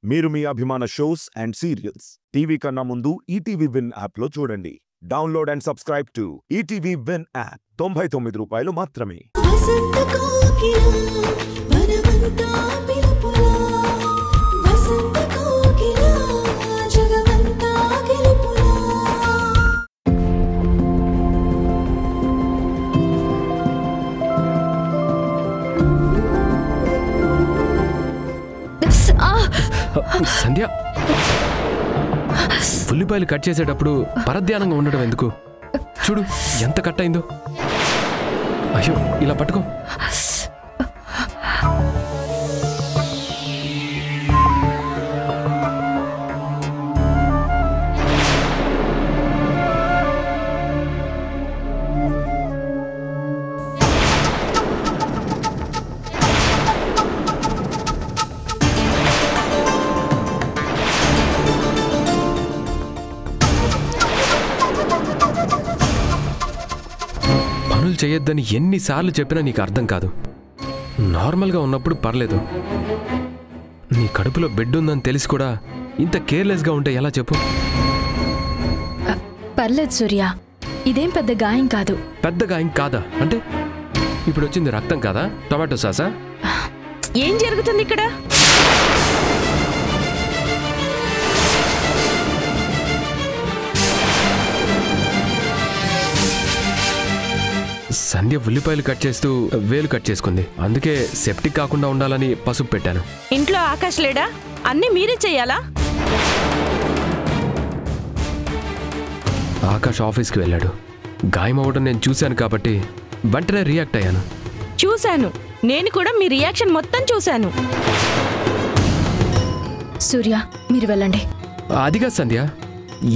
మీరు మీ అభిమాన shows and serials TV కన్నా ముందు ఈటీవీ విన్ యాప్ లో చూడండి. Download and subscribe to ETV win app. 99 రూపాయలు మాత్రమే. సంధ్య, ఉల్లిపాయలు కట్ చేసేటప్పుడు పరధ్యానంగా ఉండడం ఎందుకు? చూడు ఎంత కట్ అయిందో. అయ్యో, ఇలా పట్టుకో. చేయొద్దని ఎన్నిసార్లు చెప్పినా నీకు అర్థం కాదు. నార్మల్గా ఉన్నప్పుడు పర్లేదు. నీ కడుపులో బిడ్డ ఉందని తెలిసి కూడా ఇంత కేర్లెస్గా ఉంటే ఎలా చెప్పు? పర్లేదు సూర్య, ఇదేం పెద్ద గాయం కాదు. పెద్ద గాయం కాదా అంటే ఇప్పుడు వచ్చింది రక్తం కాదా? టొమాటో సాసా? ఏం జరుగుతుంది ఇక్కడ? సంధ్య ఉల్లిపాయలు కట్ చేస్తూ వేలు కట్ చేసుకుంది. అందుకే సెప్టిక్ కాకుండా ఉండాలని పసుపు పెట్టాను. ఇంట్లో ఆకాష్ లేడా? అన్నీ మీరే చెయ్యాలా? ఆకాష్ ఆఫీస్కి వెళ్ళాడు. గాయం అవ్వడం నేను చూశాను కాబట్టి వెంటనే రియాక్ట్ అయ్యాను. చూశాను, నేను కూడా మీ రియాక్షన్ మొత్తం చూశాను. సూర్య, మీరు వెళ్ళండి. అదిగా సంధ్య,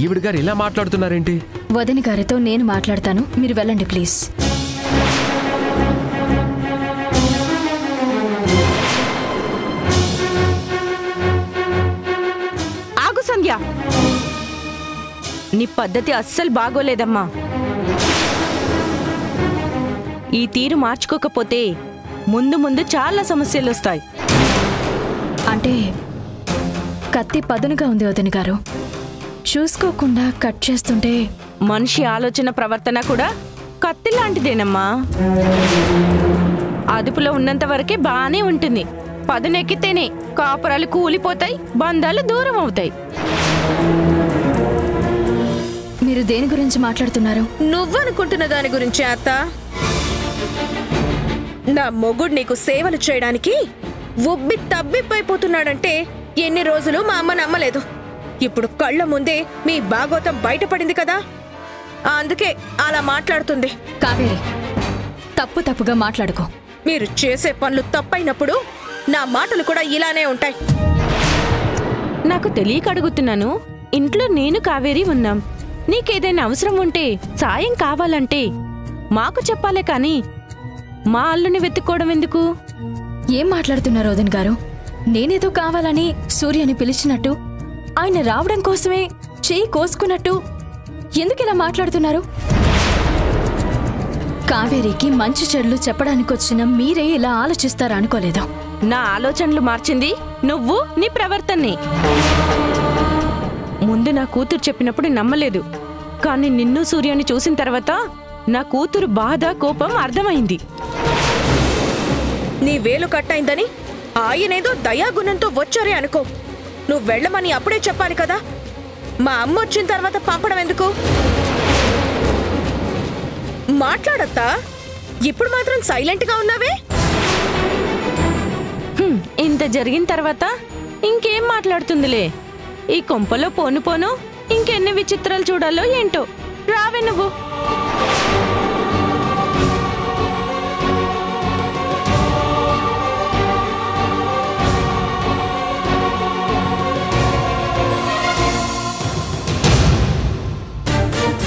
ఈవిడ గారు ఇలా మాట్లాడుతున్నారేంటి? వదిన గారితో నేను మాట్లాడతాను, మీరు వెళ్ళండి ప్లీజ్. సంధ్య, నీ పద్ధతి అస్సలు బాగోలేదమ్మా. ఈ తీరు మార్చుకోకపోతే ముందు ముందు చాలా సమస్యలు వస్తాయి. అంటే కత్తి పదునుగా ఉంది వదిన గారు, చూసుకోకుండా కట్ చేస్తుంటే మనిషి ఆలోచన ప్రవర్తన కూడా కత్తి లాంటిదేనమ్మా. అదుపులో ఉన్నంత వరకే బానే ఉంటుంది. పదునెక్కితేనే కాపురాలు కూలిపోతాయి, బంధాలు దూరం అవుతాయి. మీరు దేని గురించి మాట్లాడుతున్నారు? నువ్వనుకుంటున్న దాని గురించి అత్త. నా మొగుడు నీకు సేవలు చేయడానికి ఉబ్బి తబ్బిబ్బైపోతున్నాడంటే ఎన్ని రోజులు మా అమ్మ నమ్మలేదు. ఇప్పుడు కళ్ళ ముందే మీ భాగోతం బయటపడింది కదా, అందుకే అలా మాట్లాడుతుంది. కావేరి, తప్పుగా మాట్లాడుకో. మీరు చేసే పనులు తప్పైనప్పుడు నా మాటలు కూడా ఇలానే ఉంటాయి. నాకు తెలియక అడుగుతున్నాను. ఇంట్లో నేను కావేరి ఉన్నాం. నీకేదైనా అవసరం ఉంటే, సాయం కావాలంటే మాకు చెప్పాలే కానీ మా అల్లుని వెతుక్కోవడం ఎందుకు? ఏం మాట్లాడుతున్నారు వదిన గారు? నేనేదో కావాలని సూర్యని పిలిచినట్టు, ఆయన రావడం కోసమే చెయ్యి కోసుకున్నట్టు ఎందుకిలా మాట్లాడుతున్నారు? కావేరికి మంచి చెడులు చెప్పడానికొచ్చిన మీరే ఇలా ఆలోచిస్తారా అనుకోలేదు. నా ఆలోచనలు మార్చింది నువ్వు, నీ ప్రవర్తనే. ముందు నా కూతురు చెప్పినప్పుడు నమ్మలేదు, కానీ నిన్ను సూర్యాన్ని చూసిన తర్వాత నా కూతురు బాధ, కోపం అర్థమైంది. నీ వేలు కట్టయిందని ఆయనేదో దయాగుణంతో వచ్చారే అనుకో. నువ్వు వెళ్ళమని అప్పుడే చెప్పాలి కదా. మా అమ్మ వచ్చిన తర్వాత పంపడం ఎందుకు? మాట్లాడత్తా, ఇప్పుడు మాత్రం సైలెంట్గా ఉన్నావే. ఇంత జరిగిన తర్వాత ఇంకేం మాట్లాడుతుందిలే. ఈ కొంపలో పోను పోను ఇంకెన్ని విచిత్రాలు చూడాలో ఏంటో. రావే నువ్వు.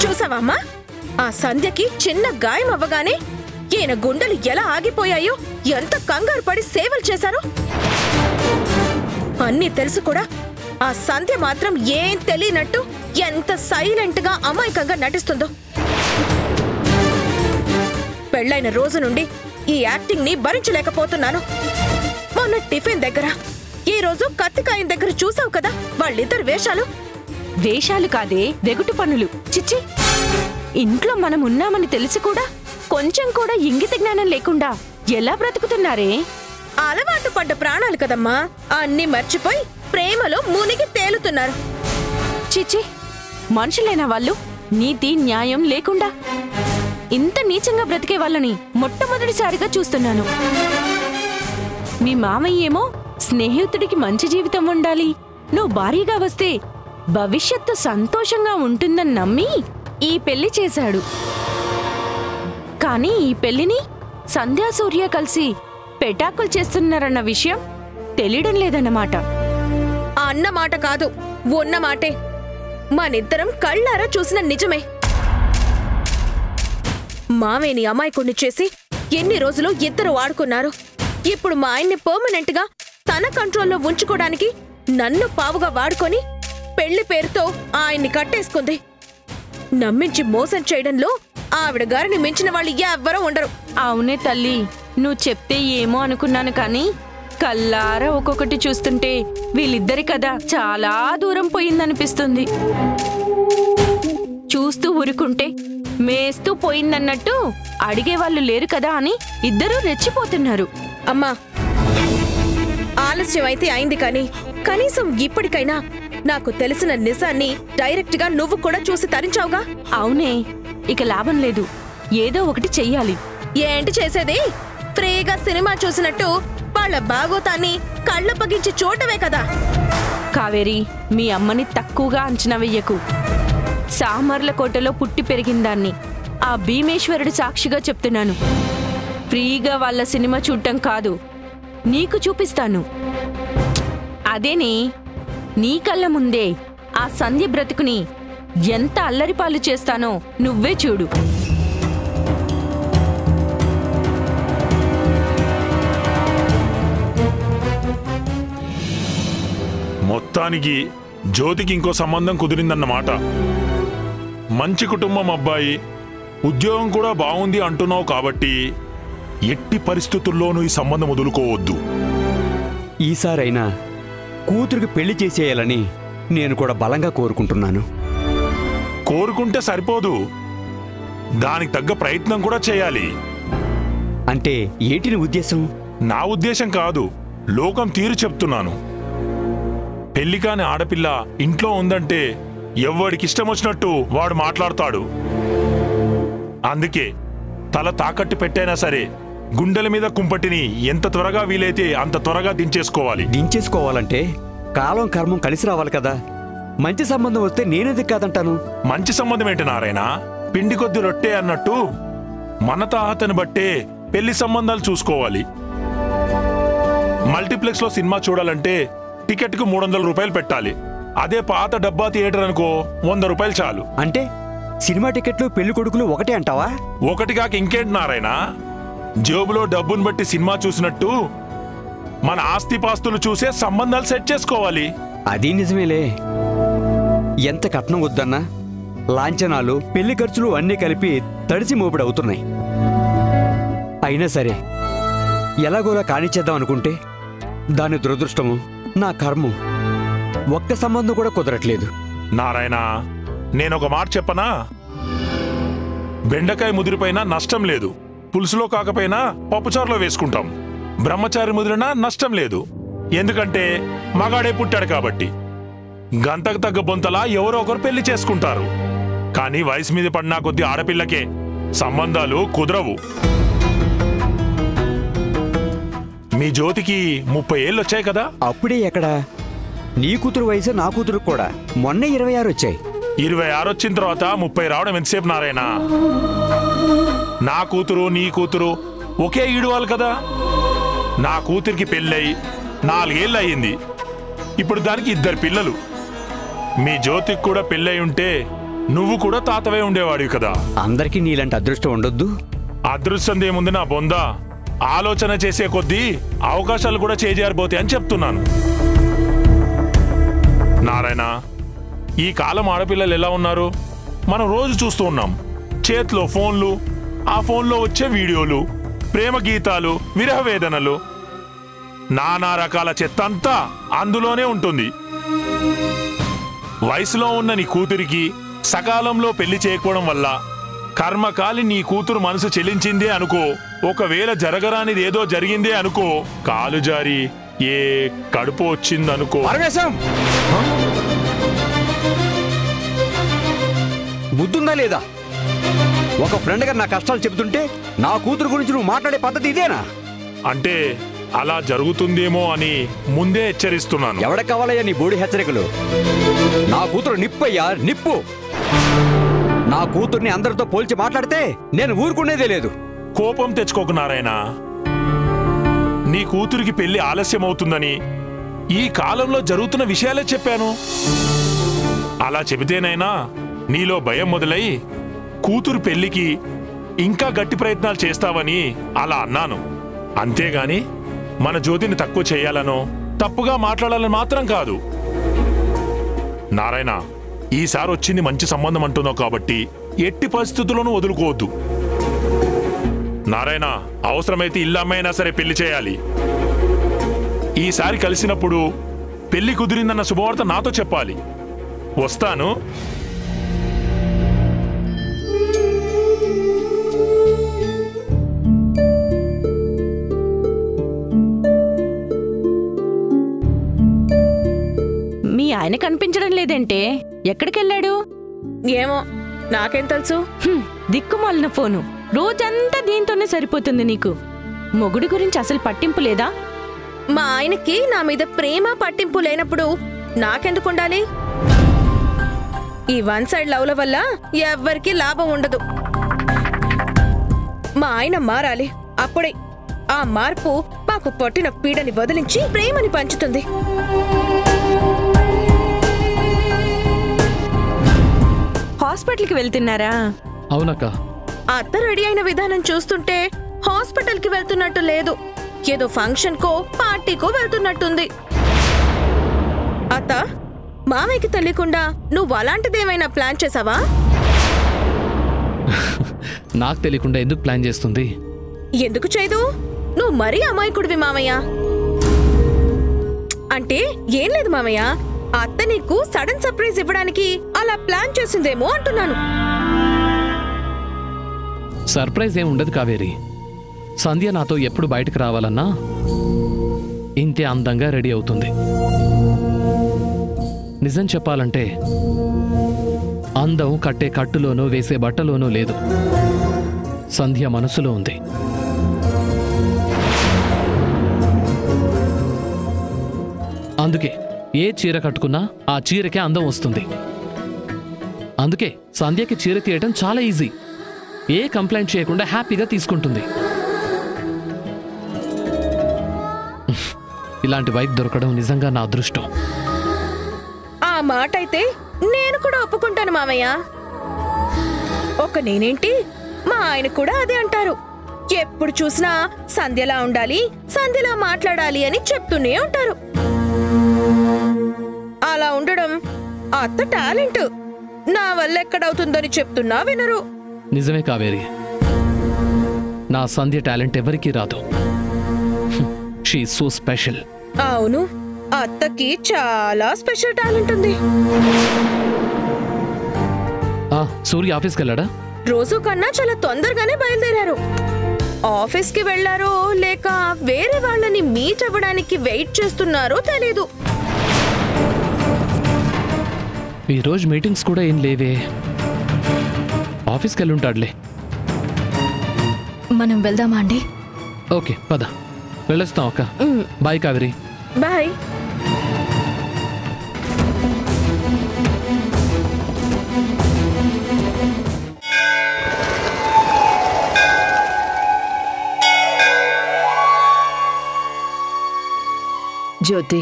చూసావమ్మా, ఆ సంధ్యకి చిన్న గాయం అవ్వగానే ఈయన గుండెలు ఎలా ఆగిపోయాయో, ఎంత కంగారు పడి సేవలు చేశారో. అన్నీ తెలుసు కూడా ఆ సంధ్య మాత్రం ఏం తెలియనట్టు ఎంత సైలెంట్ గా అమాయకంగా నటిస్తుందో. పెళ్ళైన రోజు నుండి ఈ యాక్టింగ్ ని భరించలేకపోతున్నాను. మొన్న టిఫిన్ దగ్గర ఈ రోజు కత్తికాయం దగ్గర చూసావు కదా వాళ్ళిద్దరు వేషాలు. వేషాలు కాదే, వెగుటు పనులు. చిచ్చి, ఇంట్లో మనం ఉన్నామని తెలిసి కూడా కొంచెం కూడా ఇంగిత జ్ఞానం లేకుండా ఎలా బ్రతుకుతున్నారే? అలవాటు పడ్డ ప్రాణాలు కదమ్మా, అన్నీ మర్చిపోయి ప్రేమలో మునిగి తేలుతున్నారు. చిచ్చి, మనుషులేనా వాళ్ళు? నీతి న్యాయం లేకుండా ఇంత నీచంగా బ్రతికే వాళ్ళని మొట్టమొదటిసారిగా చూస్తున్నాను. మీ మామయ్య ఏమో స్నేహితుడికి మంచి జీవితం ఉండాలి, నువ్వు భారీగా వస్తే భవిష్యత్తు సంతోషంగా ఉంటుందని నమ్మి ఈ పెళ్లి చేశాడు. కానీ ఈ పెళ్లిని సంధ్యా సూర్య కలిసి పెటాకులు చేస్తున్నారన్న విషయం తెలియడం లేదన్నమాట. అన్న మాట కాదు, ఉన్న మాటే. మనిద్దరం కళ్ళారా చూసిన నిజమే. మావేని అమాయకుణ్ణి చేసి ఎన్ని రోజులు ఇద్దరు ఆడుకున్నారు. ఇప్పుడు మా ఆయన్ని పర్మనెంట్ గా తన కంట్రోల్లో ఉంచుకోవడానికి నన్ను పావుగా వాడుకొని పెళ్లి పేరుతో ఆయన్ని కట్టేసుకుంది. నమ్మించి మోసం చేయడంలో ఆవిడ గారిని మించిన వాళ్ళు ఎవ్వరూ ఉండరు. అవునే తల్లి, నువ్వు చెప్తే ఏమో అనుకున్నాను, కానీ కల్లారా ఒక్కొక్కటి చూస్తుంటే వీళ్ళిద్దరి కథ చాలా దూరం పోయిందనిపిస్తుంది. చూస్తూ ఊరుకుంటే మేస్తూ పోయిందన్నట్టు అడిగేవాళ్ళు లేరు కదా అని ఇద్దరూ రెచ్చిపోతున్నారు. అమ్మా, ఆలస్యం అయితే అయింది, కానీ కనీసం ఇప్పటికైనా నాకు తెలిసిన నిజాన్ని డైరెక్ట్ గా నువ్వు కూడా చూసి తరించావుగా. అవునే, ఇక లాభం లేదు, ఏదో ఒకటి చెయ్యాలి. ఏంటి చేసేది? ఫ్రీగా సినిమా చూసినట్టు వాళ్ళ బాగోతాన్ని కళ్ళ పగించి చూడటమే కదా. కావేరి, మీ అమ్మని తక్కువగా అంచనా వెయ్యకు. సామర్లకోటలో పుట్టి పెరిగిందాన్ని ఆ భీమేశ్వరుడు సాక్షిగా చెప్తున్నాను. ఫ్రీగా వాళ్ళ సినిమా చూడటం కాదు, నీకు చూపిస్తాను. అదేనే, నీ కళ్ళ ముందే ఆ సంధ్య బ్రతుకుని ఎంత అల్లరిపాలు చేస్తానో నువ్వే చూడు. మొత్తానికి జ్యోతికి ఇంకో సంబంధం కుదిరిందన్నమాట. మంచి కుటుంబం అబ్బాయి, ఉద్యోగం కూడా బాగుంది అంటున్నావు కాబట్టి ఎట్టి పరిస్థితుల్లోనూ ఈ సంబంధం వదులుకోవద్దు. ఈసారైనా కూతురికి పెళ్లి చేసేయాలని నేను కూడా బలంగా కోరుకుంటున్నాను. కోరుకుంటే సరిపోదు, దానికి తగ్గ ప్రయత్నం కూడా చేయాలి. అంటే ఏంటి ఉద్దేశం? నా ఉద్దేశం కాదు, లోకం తీరు చెప్తున్నాను. పెళ్లి కాని ఆడపిల్ల ఇంట్లో ఉందంటే ఎవ్వడికిష్టం వచ్చినట్టు వాడు మాట్లాడతాడు. అందుకే తల తాకట్టు పెట్టైనా సరే గుండెల మీద కుంపటిని ఎంత త్వరగా వీలైతే అంత త్వరగా దించేసుకోవాలి. దించేసుకోవాలంటే కాలం కర్మం కలిసి రావాలి కదా. మంచి సంబంధం వస్తే నేనేది కాదంటాను. మంచి సంబంధం ఏంటి నారాయణ? పిండి కొద్ది రొట్టె అన్నట్టు మన తాహతను బట్టే పెళ్లి సంబంధాలు చూసుకోవాలి. మల్టీప్లెక్స్ లో సినిమా చూడాలంటే టికెట్ కు 300 రూపాయలు పెట్టాలి. అదే పాత డబ్బా థియేటర్ అనుకో 100 రూపాయలు చాలు. అంటే సినిమా టికెట్లు పెళ్లి కొడుకులు ఒకటే అంటావా? ఒకటి కాక ఇంకేంటి నారాయణ? జేబులో డబ్బును బట్టి సినిమా చూసినట్టు మన ఆస్తిపాస్తులు చూసే సంబంధాలు సెట్ చేసుకోవాలి. అది నిజమేలే. ఎంత కట్నం వద్దన్నా లాంఛనాలు పెళ్లి ఖర్చులు అన్నీ కలిపి తడిసి మోపిడవుతున్నాయి. అయినా సరే ఎలాగోలా కానిచ్చేద్దాం అనుకుంటే దాని దురదృష్టము, నా కర్మం, ఒక్క సంబంధం కూడా కుదరట్లేదు. నారాయణ, నేనొక మాట చెప్పనా? బెండకాయ ముదిరిపోయినా నష్టం లేదు, పులుసులో కాకపోయినా పప్పుచారులో వేసుకుంటాం. బ్రహ్మచారి ముదిరినా నష్టం లేదు, ఎందుకంటే మగాడే పుట్టాడు కాబట్టి. గంతకు తగ్గ బొంతలా ఎవరో ఒకరు పెళ్లి చేసుకుంటారు. కానీ వయసు మీద పడినా కొద్ది ఆడపిల్లకే సంబంధాలు కుదరవు. మీ జ్యోతికి 30 ఏళ్ళు వచ్చాయి కదా? అప్పుడే ఎక్కడా? నీ కూతురు వయసు నా కూతురు కూడా మొన్న 26 వచ్చాయి. 26 వచ్చిన తర్వాత 30 రావడం ఎంతసేపు నారాయణ? నా కూతురు నీ కూతురు ఒకే ఈడువాలి కదా. నా కూతురికి పెళ్ళయి 4 ఏళ్ళు అయ్యింది. ఇప్పుడు దానికి 2 పిల్లలు. మీ జ్యోతికి కూడా పెళ్ళయి ఉంటే నువ్వు కూడా తాతవే ఉండేవాడివి కదా. అందరికీ నీలాంటి అదృష్టం ఉండొద్దు. అదృష్టం ఏముంది నా బొందా? ఆలోచన చేసే కొద్దీ అవకాశాలు కూడా చేజారిపోతాయి అని చెప్తున్నాను. నారాయణ, ఈ కాలం ఆడపిల్లలు ఎలా ఉన్నారు మనం రోజు చూస్తూ ఉన్నాం. చేతిలో ఫోన్లు, ఆ ఫోన్లో వచ్చే వీడియోలు, ప్రేమ గీతాలు, విరహ వేదనలు. నానా రకాల చెత్త అంతా అందులోనే ఉంటుంది. వయసులో ఉన్న నీ కూతురికి సకాలంలో పెళ్లి చేయకపోవడం వల్ల కర్మకాలి నీ కూతురు మనసు చెలించిందే అనుకో. ఒకవేళ జరగరానిది ఏదో జరిగిందే అనుకో, కాలు జారి ఏ కడుపు వచ్చిందనుకో. పరమేశం, బుద్ధుందా లేదా? ఒక ఫ్రెండ్గా నా కష్టాలు చెబుతుంటే నా కూతురు గురించి నువ్వు మాట్లాడే పద్ధతి ఇదేనా? అంటే అలా జరుగుతుందేమో అని ముందే హెచ్చరిస్తున్నాను. ఎవరికి కావాలయ్యా నీ బోడి హెచ్చరికలు? నా కూతురు నిప్పయ్యా, నిప్పు. నా కూతుర్ని అందరితో పోల్చి మాట్లాడితే నేను ఊరుకునేదే లేదు. కోపం తెచ్చుకోకు నారాయణ. నీ కూతురికి పెళ్లి ఆలస్యం అవుతుందని ఈ కాలంలో జరుగుతున్న విషయాలే చెప్పాను. అలా చెబితేనైనా నీలో భయం మొదలై కూతురు పెళ్లికి ఇంకా గట్టి ప్రయత్నాలు చేస్తావని అలా అన్నాను. అంతేగాని మన జ్యోతిని తక్కువ చేయాలనో తప్పుగా మాట్లాడాలని మాత్రం కాదు. నారాయణ, ఈసారి వచ్చింది మంచి సంబంధం అంటున్నావు కాబట్టి ఎట్టి పరిస్థితుల్లోనూ వదులుకోవద్దు. నారాయణ, అవసరమైతే ఇల్లమ్మైనా సరే పెళ్లి చేయాలి. ఈసారి కలిసినప్పుడు పెళ్లి కుదిరిందన్న శుభవార్త నాతో చెప్పాలి. వస్తాను. మీ ఆయన కనిపించడం లేదంటే ఎక్కడికెళ్ళాడు? ఏమో, నాకేం తెలుసు? దిక్కుమాలిన ఫోను. రోజంతా దీంతోనే సరిపోతుంది నీకు. మొగుడి గురించి అసలు పట్టింపు లేదా? మా ఆయనకి నా మీద ప్రేమ పట్టింపు లేనప్పుడు నాకెందుకు ఉండాలి? ఈ వన్ సైడ్ లవ్ల వల్ల ఎవ్వరికీ లాభం ఉండదు. మా ఆయన మారాలి. అప్పుడే ఆ మార్పు మాకు పట్టిన పీడని వదిలించి ప్రేమని పంచుతుంది. హాస్పిటల్కి వెళ్తున్నారా? అవునక్క. అత్త రెడీ అయిన విధానం చూస్తుంటే హాస్పిటల్ కి వెళ్తున్నట్టు లేదు. ఏదో ఫంక్షన్ కో పార్టీకో వెళ్తున్నట్టుంది. అత్త, మామయ్యకి తెలియకుండా నువ్వు అలాంటిదేమైనా ప్లాన్ చేసావా? నాకు తెలియకుండా ఎందుకు ప్లాన్ చేస్తుంది? ఎందుకు చేయదు? నువ్వు మరీ అమాయకుడివి మామయ్య. అంటే ఏం లేదు మామయ్య, అత్త నీకు సడన్ సర్ప్రైజ్ ఇవ్వడానికి అలా ప్లాన్ చేసిందేమో అంటున్నాను. సర్ప్రైజ్ ఏం ఉండదు కావేరి. సంధ్య నాతో ఎప్పుడు బయటకు రావాలన్నా ఇంతే అందంగా రెడీ అవుతుంది. నిజం చెప్పాలంటే అందం కట్టే కట్టులోనూ వేసే బట్టలోనూ లేదు, సంధ్య మనసులో ఉంది. అందుకే ఏ చీర కట్టుకున్నా ఆ చీరకే అందం వస్తుంది. అందుకే సంధ్యకి చీర తీయటం చాలా ఈజీ. ఏ కంప్లైంట్ చేయకుండా హ్యాపీగా తీసుకుంటుంది. ఇలాంటి వైఫ్ దొరకడం నిజంగా నా అదృష్టం. ఆ మాట అయితే నేను కూడా ఒప్పుకుంటాను మామయ్య. ఒక నేనేంటి, మా ఆయన కూడా అదే అంటారు. ఎప్పుడు చూసినా సంధ్యలా ఉండాలి, సంధ్యలా మాట్లాడాలి అని చెప్తూనే ఉంటారు. అలా ఉండడం అత్త టాలెంట్. నా వల్ల ఎక్కడవుతుందని చెప్తున్నా వినరు. నిజమే కావేరి, నా సంధ్య టాలెంట్ ఎవరికీ రాదు. She is so special. అవును, అత్తకి చాలా స్పెషల్ టాలెంట్ ఉంది. సూర్య ఆఫీస్కి వెళ్ళాడా? రోజు కన్నా చాలా తొందరగానే బయలుదేరారు. ఆఫీస్కి వెళ్లారో లేక వేరే వాళ్ళని మీట్ అవ్వడానికి వెయిట్ చేస్తున్నారో తెలీదు. ఈరోజు మీటింగ్స్ కూడా ఏం లేవే. ఆఫీస్కి వెళ్ళుంటాడులే. మనం వెళ్దామా అండి? ఓకే పద, వెళ్ళొస్తాం అక్క. బాయ్ కావేరి. బాయ్. జ్యోతి,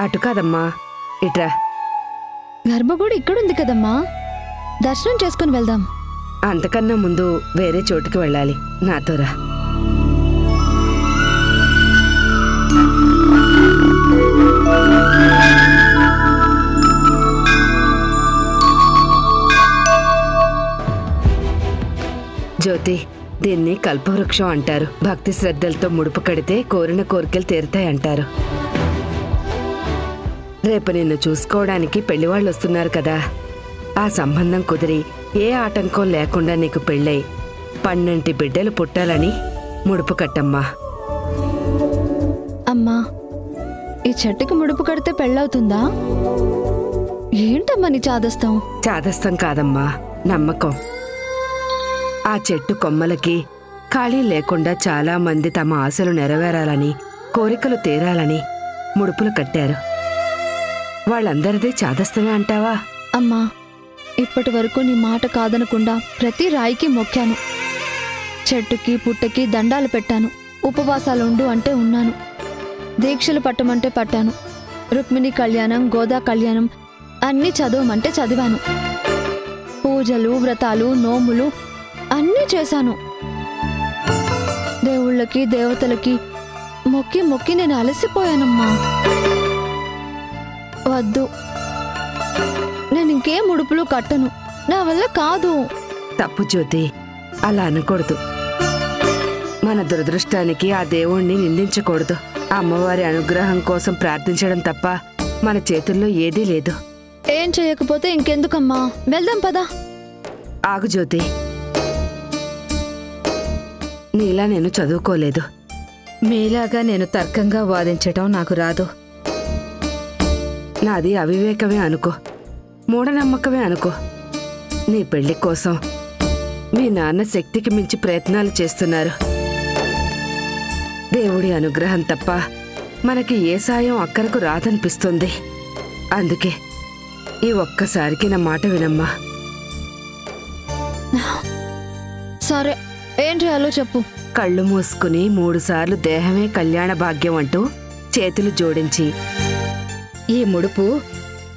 అటు కాదమ్మా, ఇట్రా. గర్భగుడి ఇక్కడుంది కదమ్మా, దర్శనం చేసుకుని వెళ్దాం. అంతకన్నా ముందు వేరే చోటుకి వెళ్ళాలి. నాతో రా. జ్యోతి, దీన్ని కల్పవృక్షం అంటారు. భక్తి శ్రద్ధలతో ముడుపు కడితే కోరిన కోరికలు తీరుతాయంటారు. రేపు నిన్ను చూసుకోవడానికి పెళ్లివాళ్ళు వస్తున్నారు కదా, ఆ సంబంధం కుదిరి ఏ ఆటంకం లేకుండా నీకు పెళ్ళై 12 బిడ్డలు పుట్టాలని ముడుపు కట్టమ్మా. అమ్మా, ఈ చెట్టుకి ముడుపు కడితే పెళ్ళవుతుందా? ఏంటమ్మా నీ చాదస్తాం? చాదస్తం కాదమ్మా, నమ్మకం. ఆ చెట్టు కొమ్మలకి ఖాళీ లేకుండా చాలా మంది తమ ఆశలు నెరవేరాలని, కోరికలు తీరాలని ముడుపులు కట్టారు. వాళ్ళందరిదే చాదస్తమే అంటావా? అమ్మా, ఇప్పటి వరకు నీ మాట కాదనకుండా ప్రతి రాయికి మొక్కాను. చెట్టుకి పుట్టకి దండాలు పెట్టాను. ఉపవాసాలుండు అంటే ఉన్నాను. దీక్షలు పట్టమంటే పట్టాను. రుక్మిణి కళ్యాణం, గోదా కళ్యాణం అన్నీ చదవమంటే చదివాను. పూజలు, వ్రతాలు, నోములు అన్నీ చేశాను. దేవుళ్ళకి, దేవతలకి మొక్కి మొక్కి నేను అలసిపోయానమ్మా. వద్దు, నేను ఇంకేం ముడుపులు కట్టను. నా వల్ల కాదు. తప్పు జ్యోతి, అలా అనకూడదు. మన దురదృష్టానికి ఆ దేవుణ్ణి నిందించకూడదు. అమ్మవారి అనుగ్రహం కోసం ప్రార్థించడం తప్ప మన చేతుల్లో ఏదీ లేదు. ఏం చేయకపోతే ఇంకెందుకమ్మా, వెళ్దాం పదా. ఆగు జ్యోతి, నీలా నేను చదువుకోలేదు. మీలాగా నేను తర్కంగా వాదించటం నాకు రాదు. నాది అవివేకమే అనుకో, మూఢనమ్మకమే అనుకో. నీ పెళ్లి కోసం మీ నాన్న శక్తికి మించి ప్రయత్నాలు చేస్తున్నారు. దేవుడి అనుగ్రహం తప్ప మనకి ఏ సాయం అక్కరకు రాదనిపిస్తుంది. అందుకే ఈ ఒక్కసారికి నా మాట వినమ్మా. సరే, ఏం చేయాలో చెప్పు. కళ్ళు మూసుకుని 3 సార్లు దేహమే కళ్యాణ భాగ్యం అంటూ చేతులు జోడించి ఈ ముడుపు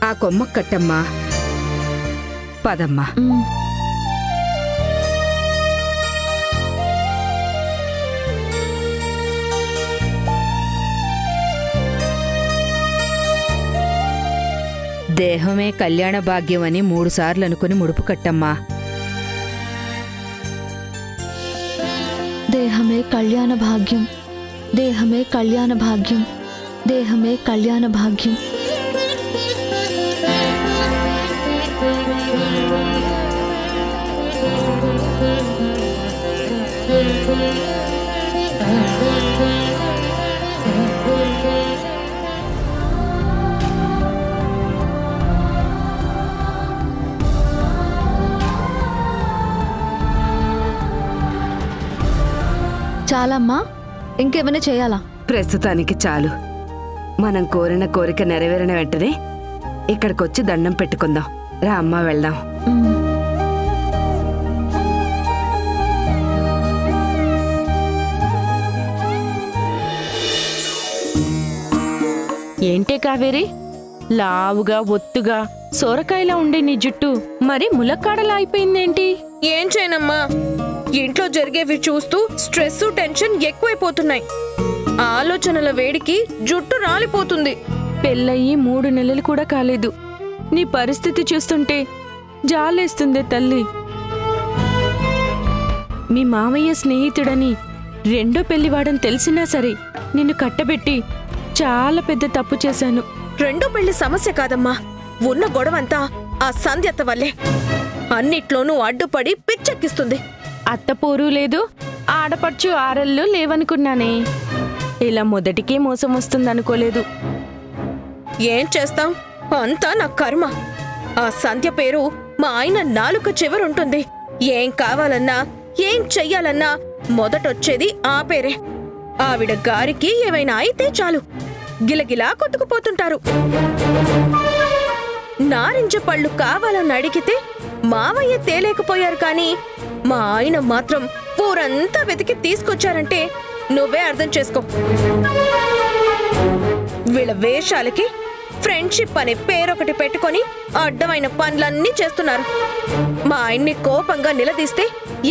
ఆ కొమ్మ కట్టమ్మా. పదమ్మా. దేహమే కళ్యాణ భాగ్యం అని 3 సార్లు అనుకుని ముడుపు కట్టమ్మా. దేహమే కళ్యాణ భాగ్యం, దేహమే కళ్యాణ భాగ్యం, దేహమే కళ్యాణ భాగ్యం. చాలమ్మా, ఇంకేమైనా చేయాలా? ప్రస్తుతానికి చాలు. మనం కోరిన కోరిక నెరవేరిన వెంటనే ఇక్కడికొచ్చి దండం పెట్టుకుందాం. రా అమ్మా, వెళ్దాం. ఏంటే కావేరి, లావుగా ఒత్తుగా సోరకాయలా ఉండే నీ జుట్టు మరి ములక్కాడలా అయిపోయిందేంటి? ఏం చేయనమ్మా, ఇంట్లో జరిగేవి చూస్తూ స్ట్రెస్, టెన్షన్ ఎక్కువైపోతున్నాయి. ఆలోచనల వేడికి జుట్టు రాలిపోతుంది. పెళ్ళయి 3 నెలలు కూడా కాలేదు. నీ పరిస్థితి చూస్తుంటే జాలేస్తుందే తల్లి. మీ మామయ్య స్నేహితుడని రెండో పెళ్లివాడని తెలిసినా సరే నిన్ను కట్టబెట్టి చాలా పెద్ద తప్పు చేశాను. రెండో పెళ్లి సమస్య కాదమ్మా, ఉన్న గొడవంతా ఆ సంధ్యత్త వల్లే. అన్నిట్లోనూ అడ్డుపడి పిచ్చెక్కిస్తుంది. అత్తపోరు లేదు, ఆడపడుచు ఆరళ్ళు లేవనుకున్నానే. ఇలా మొదటికే మోసం వస్తుందనుకోలేదు. ఏం చేస్తాం, అంతా నా కర్మ. ఆ సంధ్య పేరు మా ఆయన నాలుక చివరుంటుంది. ఏం కావాలన్నా, ఏం చెయ్యాలన్నా మొదటొచ్చేది ఆ పేరే. ఆవిడ గారికి ఏమైనా అయితే చాలు గిలగిలా కొట్టుకుపోతుంటారు. నారింజ పళ్ళు కావాలని అడిగితే మావయ్య తేలేకపోయారు, కానీ మా ఆయన మాత్రం ఊరంతా వెతికి తీసుకొచ్చారంటే నువ్వే అర్థం చేసుకో. వీళ్ళ వేషాలకి ఫ్రెండ్షిప్ అనే పేరొకటి పెట్టుకొని అడ్డమైన పనులన్నీ చేస్తున్నారు. మా ఆయన్ని కోపంగా నిలదీస్తే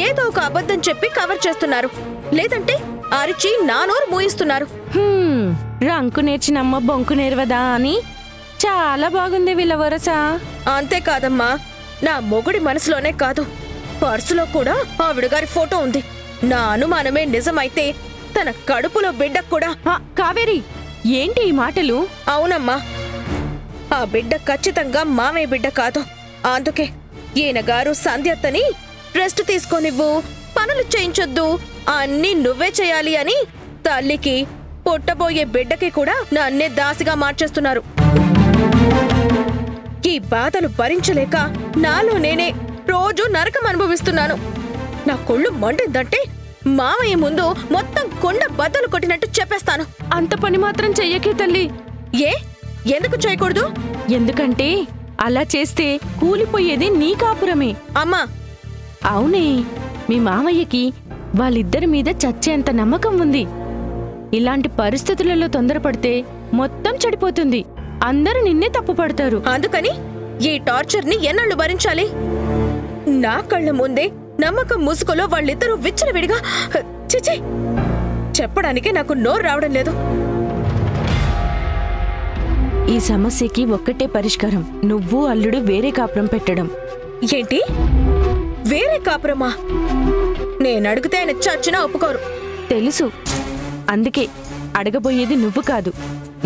ఏదో ఒక అబద్ధం చెప్పి కవర్ చేస్తున్నారు, లేదంటే అరిచి నా నోరు మూయిస్తున్నారు. రంకు నేర్చినమ్మ బొంకు నేర్వదా అని చాలా బాగుంది వీళ్ళ వరస. అంతేకాదమ్మా, నా మొగుడి మనసులోనే కాదు, పర్సులో కూడా ఆవిడ గారి ఫోటో ఉంది. నా అనుమానమే నిజమైతే తన కడుపులో బిడ్డకు కూడా. కావేరి, ఏంటి ఈ మాటలు? అవునమ్మా, ఆ బిడ్డ ఖచ్చితంగా మామయ్య బిడ్డ కాదు. అందుకే ఈయన గారు సంధ్యత్తని రెస్ట్ తీసుకోనివ్వు, పనులు చేయించొద్దు, అన్నీ నువ్వే చేయాలి అని తల్లికి పుట్టబోయే బిడ్డకి కూడా నన్నే దాసిగా మార్చేస్తున్నారు. ఈ బాధలు భరించలేక నాలో నేనే రోజు నరకం అనుభవిస్తున్నాను. నా కొళ్ళు మండిందంటే మామయ్య ముందు మొత్తం కొండ బద్దలు కొట్టినట్టు చెప్పేస్తాను. అంత పని మాత్రం చెయ్యకే తల్లి. ఎందుకు చేయకూడదు? ఎందుకంటే అలా చేస్తే కూలిపోయేది నీ కాపురమే. అమ్మా, అవునే, మీ మామయ్యకి వాళ్ళిద్దరి మీద చచ్చేంత నమ్మకం ఉంది. ఇలాంటి పరిస్థితులలో తొందరపడితే మొత్తం చెడిపోతుంది. అందరూ నిన్నే తప్పుపడతారు. అందుకని ఈ టార్చర్ని ఎన్నాళ్ళు భరించాలి? నా కళ్ళ ముందే నమ్మకం ముసుగులో వాళ్ళిద్దరూ విచ్చలవిడిగా. చిచి, చెప్పడానికే నాకు నోరు రావడం లేదు. ఈ సమస్యకి ఒక్కటే పరిష్కారం, నువ్వు అల్లుడు వేరే కాపురం పెట్టడం. ఏంటి? వేరే కాపురమా? నేనడిగితే ఆయన చచ్చినా ఒప్పుకోరు. తెలుసు, అందుకే అడగబోయేది నువ్వు కాదు,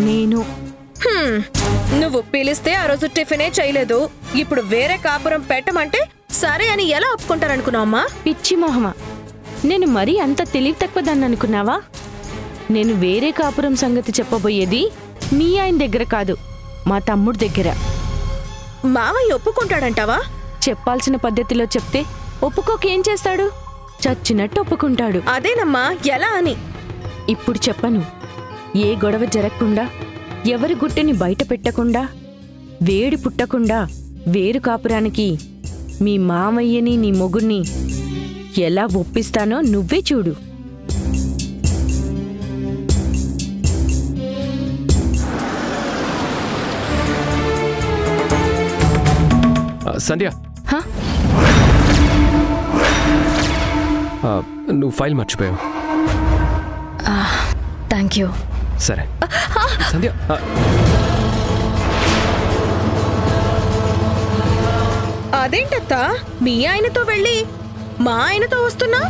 నేను. నువ్వు పిలిస్తే ఆ రోజు టిఫినే చేయలేదు, ఇప్పుడు వేరే కాపురం పెట్టమంటే సరే అని ఎలా ఒప్పుకుంటారనుకున్నావమ్మా? పిచ్చి మొహమా, నేను మరీ అంత తెలివి తక్కువదాన్ని అనుకున్నావా? నేను వేరే కాపురం సంగతి చెప్పబోయేది మీ ఆయన దగ్గర కాదు, మా తమ్ముడి దగ్గర. మామయ్య ఒప్పుకుంటాడంటావా? చెప్పాల్సిన పద్ధతిలో చెప్తే ఒప్పుకోకేం చేస్తాడు? చచ్చినట్టు ఒప్పుకుంటాడు. అదేనమ్మా, ఎలా అని ఇప్పుడు చెప్పను. ఏ గొడవ జరగకుండా, ఎవరి గుట్టుని బయట పెట్టకుండా, వేడి పుట్టకుండా వేరు కాపురానికి మీ మామయ్యని నీ మొగుణ్ణి ఎలా ఒప్పిస్తానో నువ్వే చూడు. సంధ్య, నువ్వు ఫైల్ మర్చిపోయావు. Thank you. సరే సంధ్య, అదేంటత్తా, మీ ఆయనతో వెళ్ళి మా ఆయనతో వస్తున్నా?